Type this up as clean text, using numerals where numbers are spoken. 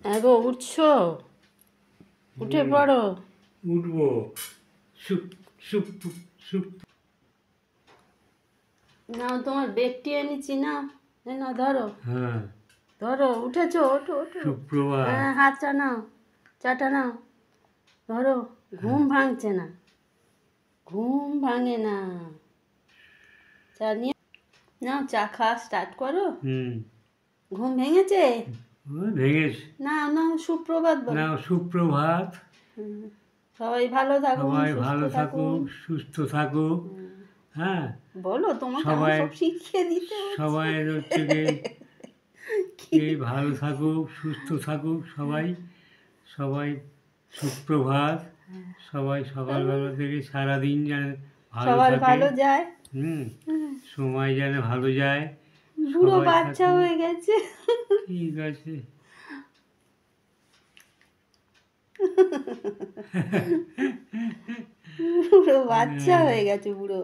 এগো উঠছো? উঠে পড়ো। উঠবো। Soup soup soup. নাও তোমার বেডটি এনেছি, নাও না, ধরো হ্যাঁ, ধরো, উঠেছো, ওঠো ওঠো। সুপ্রভাত। হ্যাঁ, হাতটা নাও, চাটা নাও, ধরো। ঘুম ভাঙছে না, ঘুম ভাঙে না। চা নিয়ে নাও, চা খাওয়া স্টার্ট করো। ঘুম ভেঙেছে? ভেঙেছে। নাও নাও, সুপ্রভাত বলো। না, সুপ্রভাত। সবাই ভালো থাকুন, সবাই সুস্থ ভালো থাকুন। থাকুক, সুস্থ থাকুক। হ্যাঁ, বলো, তোমাকে আমি সবাই সব শিখিয়ে দিতে হচ্ছে। সবাই হচ্ছে কি? কি ভালো থাকুক, সুস্থ থাকুক সবাই। সবাই সুপ্রভাত। সবাই সকালবেলা থেকে সারাদিন যেন ভালো সবার থাকে। ভালো যায়। সময় যেন ভালো যায়। বুড়ো সবাই বাচ্চা থাকুক। হয়ে গেছে। ঠিক আছে। বুড়ো বাচ্চা হয়ে গেছে, বুড়ো।